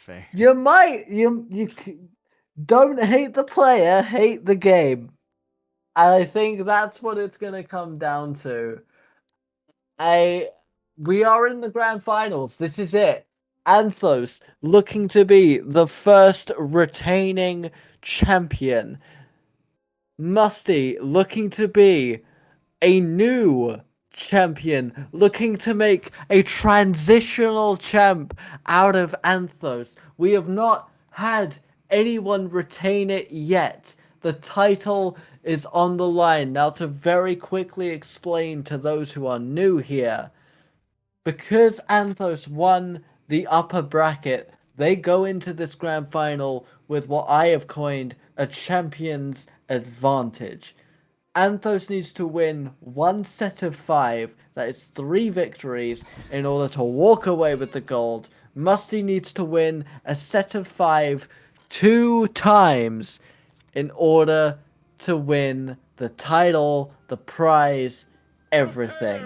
fair. Don't hate the player, hate the game. And I think that's what it's gonna come down to. We are in the grand finals. This is it. Anthos looking to be the first retaining champion. Musty looking to be a new champion, looking to make a transitional champ out of Anthos. We have not had anyone retain it yet. The title is on the line. Now, to very quickly explain to those who are new here, because Anthos won the upper bracket, they go into this grand final with what I have coined a champion's advantage. Anthos needs to win one set of 5, that is 3 victories, in order to walk away with the gold. Musty needs to win a set of 5 2 times in order to win the title, the prize, everything.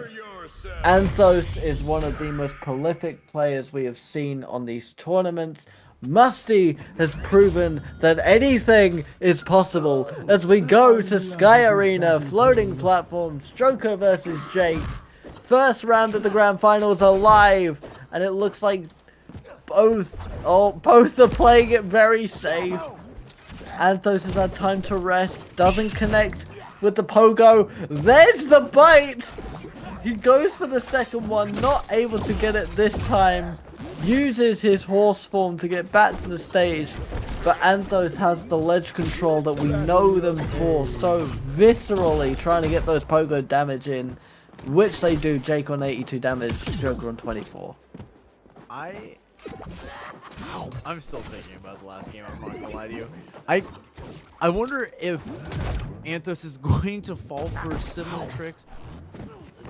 Anthos is one of the most prolific players we have seen on these tournaments. Musty has proven that anything is possible as we go to Sky Arena, floating platforms, Joker versus Jake. First round of the grand finals are live, and it looks like both are playing it very safe. Anthos has had time to rest, doesn't connect with the pogo. There's the bite! He goes for the second one, not able to get it this time. Uses his horse form to get back to the stage. But Anthos has the ledge control that we know them for so viscerally, trying to get those pogo damage in. Which they do. Jake on 82 damage, Joker on 24. I'm still thinking about the last game, I'm not gonna lie to you. I wonder if Anthos is going to fall for similar tricks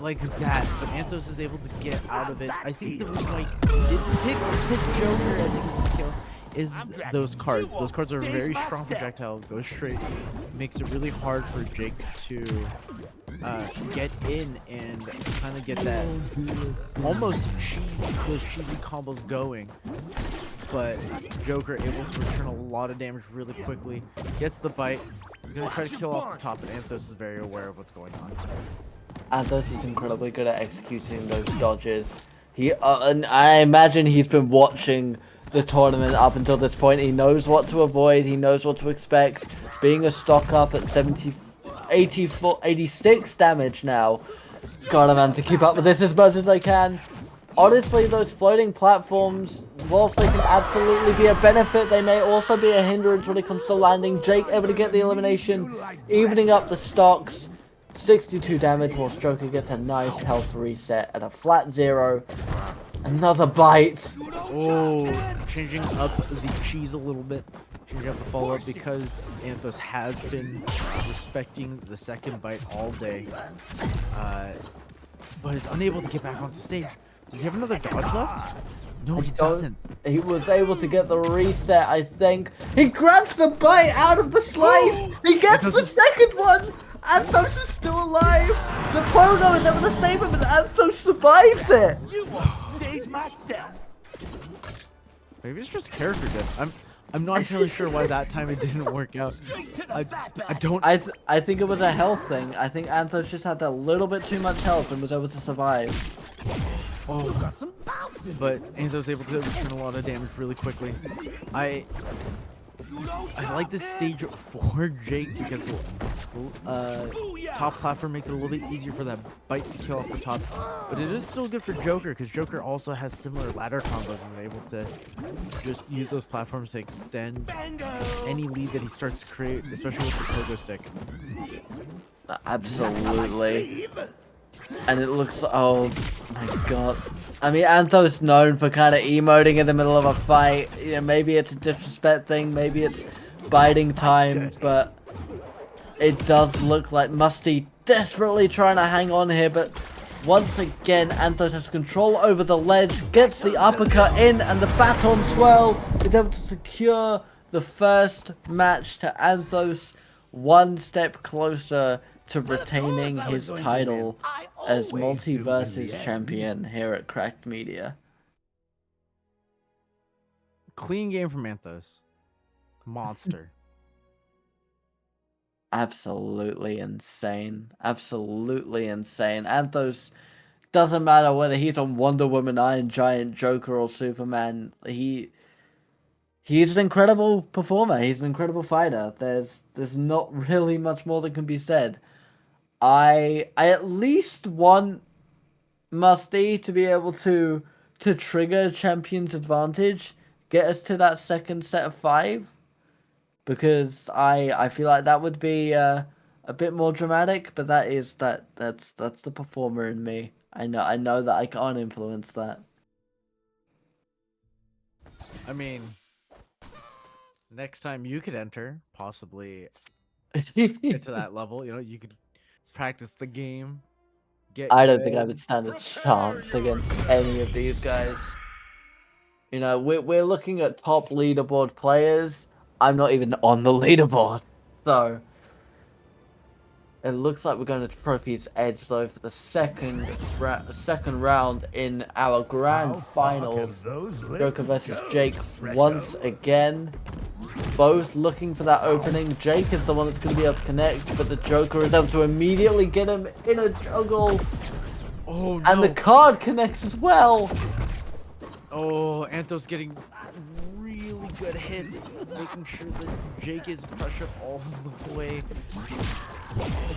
like that, but Anthos is able to get out of it. I think the reason why he did pick Joker as he gets the kill is those cards. Those cards are a very strong projectile, goes straight, makes it really hard for Jake to get in and kind of get that almost those cheesy combos going. But Joker able to return a lot of damage really quickly, gets the bite, he's gonna try to kill off the top, but Anthos is very aware of what's going on. Anthos is incredibly good at executing those dodges. And I imagine he's been watching the tournament up until this point. He knows what to avoid, he knows what to expect. Being a stock up at 86 damage now. Gotta man to keep up with this as much as they can. Honestly, those floating platforms, whilst they can absolutely be a benefit, they may also be a hindrance when it comes to landing. Jake able to get the elimination, evening up the stocks. 62 damage, whilst Joker gets a nice health reset at a flat 0. Another bite. Oh, changing up the cheese a little bit. Changing up the follow-up because Anthos has been respecting the second bite all day. But is unable to get back onto stage. Does he have another dodge left? No, he doesn't. He was able to get the reset, I think. He grabs the bite out of the slice! He gets the second one! Anthos is still alive! The pogo is able to save him and Anthos survives it! You won't stage myself! Maybe it's just character diff. I'm not entirely sure why that time it didn't work out. I think it was a health thing. I think Anthos just had a little bit too much health and was able to survive. Oh, but Anthos was able to return a lot of damage really quickly. I like this stage for Jake because the top platform makes it a little bit easier for that bite to kill off the top. But it is still good for Joker because Joker also has similar ladder combos and is able to just use those platforms to extend any lead that he starts to create, especially with the pogo stick. Absolutely. And it looks, oh my god. I mean, Anthos known for kind of emoting in the middle of a fight. You know, maybe it's a disrespect thing, maybe it's biding time, but it does look like Musty desperately trying to hang on here, but once again, Anthos has control over the ledge, gets the uppercut in, and the Baton 12 is able to secure the first match to Anthos, one step closer to retaining his title as MultiVersus champion here at Cracked Media. Clean game from Anthos. Monster. Absolutely insane. Absolutely insane. Anthos, doesn't matter whether he's on Wonder Woman, Iron Giant, Joker, or Superman. He's an incredible performer. He's an incredible fighter. There's not really much more that can be said. I at least want Musty to be able to trigger Champion's Advantage, get us to that second set of 5, because I feel like that would be a bit more dramatic. But that's the performer in me. I know that I can't influence that. I mean, next time you could enter, possibly get to that level. You know, you could practice the game. Get I don't good. think I would stand a chance against any of these guys. You know, we're looking at top leaderboard players. I'm not even on the leaderboard, so it looks like we're going to Trophy's Edge though for the second round in our grand finals. Joker versus Jake once again. Both looking for that opening. Jake is the one that's going to be able to connect, but the Joker is able to immediately get him in a juggle. Oh no! And the card connects as well. Oh, Anthos getting really good hits, making sure that Jake is pressured all the way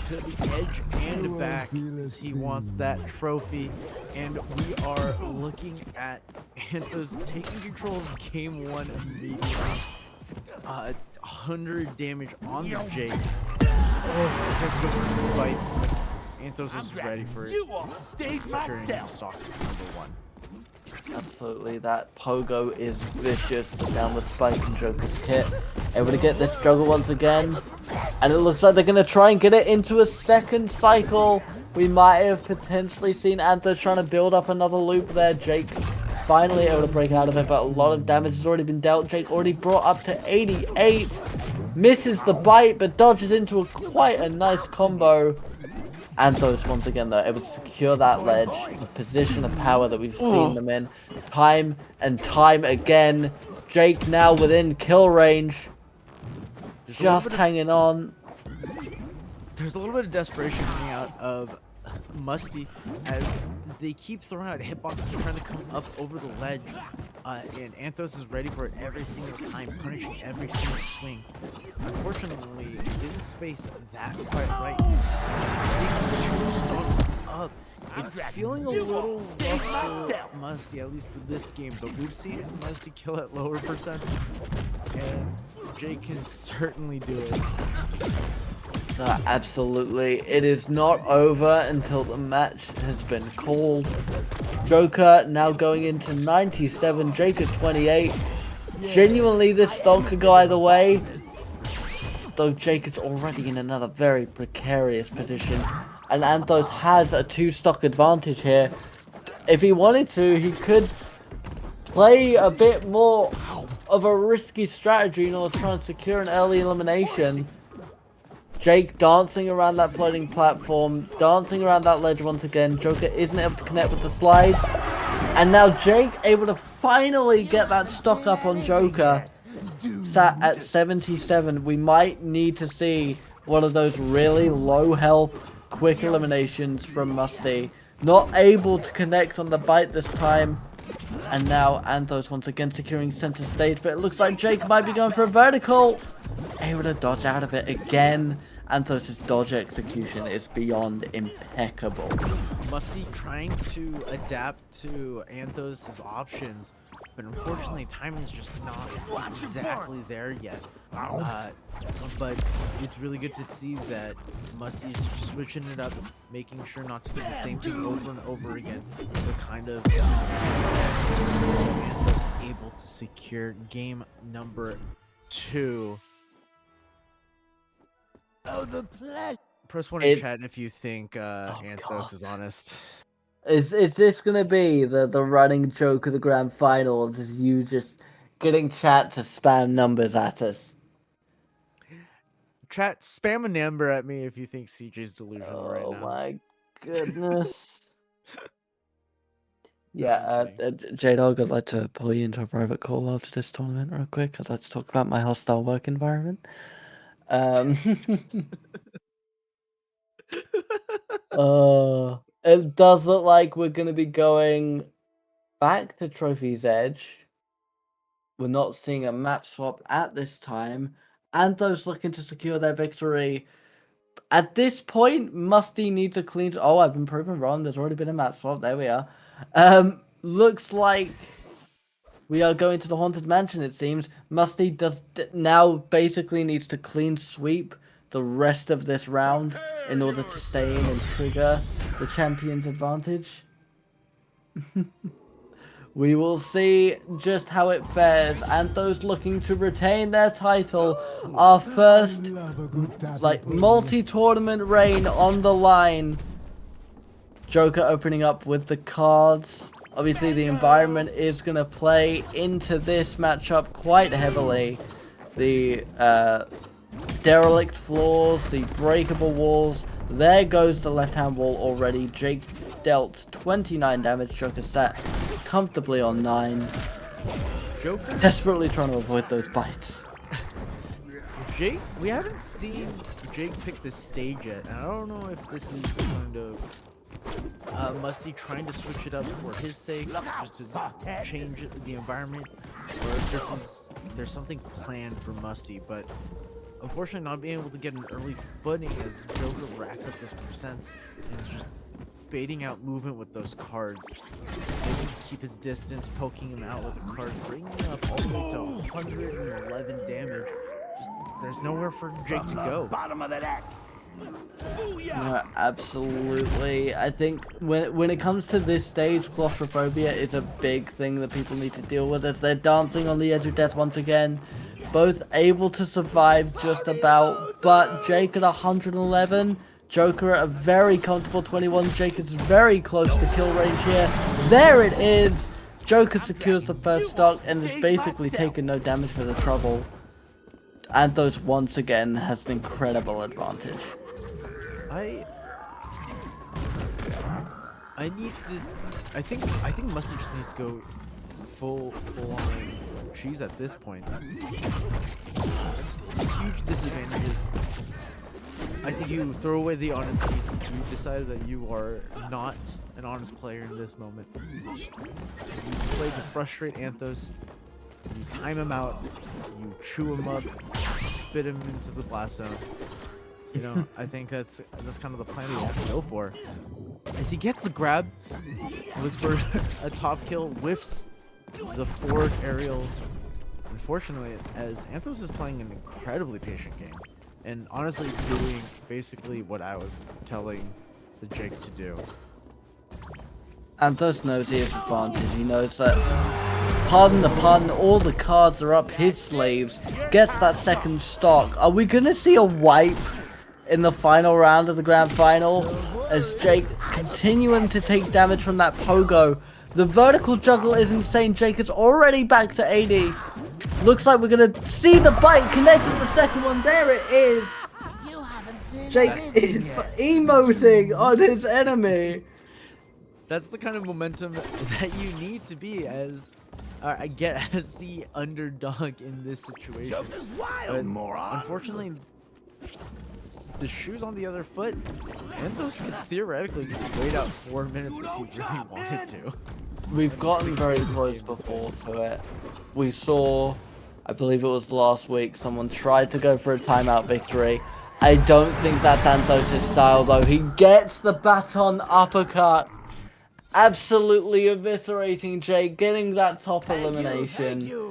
to the edge and back. He wants that trophy, and we are looking at Anthos taking control of game 1 immediately. 100 damage on the Jake. Oh, just go for the fight. Anthos is ready for it. Securing stock number 1. Absolutely, that pogo is vicious. The downward spike in Joker's kit. Able to get this juggle once again. And it looks like they're going to try and get it into a second cycle. We might have potentially seen Anthos trying to build up another loop there. Jake finally able to break out of it, but a lot of damage has already been dealt. Jake already brought up to 88. Misses the bite, but dodges into quite a nice combo. Anthos once again though able to secure that ledge, the position of power that we've seen them in time and time again. Jake now within kill range, just hanging on. There's a little bit of desperation coming out of Musty as they keep throwing out hitboxes trying to come up over the ledge, and Anthos is ready for it every single time, punishing every single swing. Unfortunately, it didn't space that quite right. Taking 2 stalks up. It's feeling a little rough for Musty, at least for this game, but we've seen Musty kill at lower percents, and Jake can certainly do it. Absolutely. It is not over until the match has been called. Joker now going into 97, Jake at 28. Genuinely, this stock could go either way. Though Jake is already in another very precarious position. And Anthos has a 2-stock advantage here. If he wanted to, he could play a bit more of a risky strategy in order to try and secure an early elimination. Jake dancing around that floating platform, dancing around that ledge once again. Joker isn't able to connect with the slide. And now Jake able to finally get that stock up on Joker. Sat at 77. We might need to see one of those really low health, quick eliminations from Musty. Not able to connect on the bite this time. And now Anthos once again securing center stage. But it looks like Jake might be going for a vertical. Able to dodge out of it again. Anthos' dodge execution is beyond impeccable. Musty trying to adapt to Anthos' options, but unfortunately timing is just not exactly there yet. But it's really good to see that Musty's switching it up, making sure not to do the same thing over and over again. So kind of Anthos able to secure game number 2. Oh, the pleasure. Press 1 in chat if you think Anthos is honest. Is this gonna be the running joke of the grand finals? Is you just getting chat to spam numbers at us? Chat, spam a number at me if you think CJ's delusional right now. Oh my goodness. Yeah, J-Dog, I'd like to pull you into a private call after this tournament real quick. I'd like to talk about my hostile work environment. It does look like we're going to be going back to Trophy's Edge. We're not seeing a map swap at this time. Anthos looking to secure their victory. At this point, Musty needs a clean... Oh, I've been proven wrong. There's already been a map swap. There we are. Looks like we are going to the Haunted Mansion, it seems. Musty does now basically needs to clean sweep the rest of this round in order to stay in and trigger the champion's advantage. We will see just how it fares. Anthos looking to retain their title. Our first, multi-tournament reign on the line. Joker opening up with the cards. Obviously, the environment is going to play into this matchup quite heavily. The derelict floors, the breakable walls. There goes the left-hand wall already. Jake dealt 29 damage. Joker sat comfortably on 9. Joker Desperately trying to avoid those bites. Jake, we haven't seen Jake pick this stage yet, and I don't know if this is kind of Musty trying to switch it up for his sake, just to change the environment, or if there's something planned for Musty. But unfortunately, not being able to get an early footing as Joker racks up those percents and is just baiting out movement with those cards. Maybe keep his distance, poking him out with the cards, bringing him up all the way to 111 damage. There's nowhere for Jake to go. Bottom of the deck. No, absolutely. I think when it comes to this stage, claustrophobia is a big thing that people need to deal with as they're dancing on the edge of death once again. Both able to survive just about, but Jake at 111, Joker at a very comfortable 21. Jake is very close to kill range here. There it is! Joker secures the first stock and has basically taken no damage for the trouble. Anthos once again has an incredible advantage. I think Musty just needs to go full on cheese at this point. Huge disadvantages. I think you throw away the honesty. You decided that you are not an honest player in this moment. You play to frustrate Anthos. You time him out. You chew him up. Spit him into the blast zone. You know, I think that's kind of the plan we have to go for. As he gets the grab, looks for a top kill, whiffs the forward aerial. Unfortunately, as Anthos is playing an incredibly patient game, and honestly doing basically what I was telling the Jake to do. Anthos knows he has advantage. He knows that, pardon the pun, all the cards are up his sleeves. Gets that second stock. Are we going to see a wipe in the final round of the grand final as Jake continuing to take damage from that pogo? The vertical juggle is insane. Jake is already back to 80. Looks like we're going to see the bite connect with the second one. There it is. Jake is emoting on his enemy. That's the kind of momentum that you need to be as as the underdog in this situation. Joker's wild, But moron. unfortunately, the shoe's on the other foot. Anthos could theoretically just wait out 4 minutes if he really wanted to. We've gotten very close before to it. We saw, I believe it was last week, someone tried to go for a timeout victory. I don't think that's Anthos' style though. He gets the baton uppercut. Absolutely eviscerating Jake, getting that top elimination.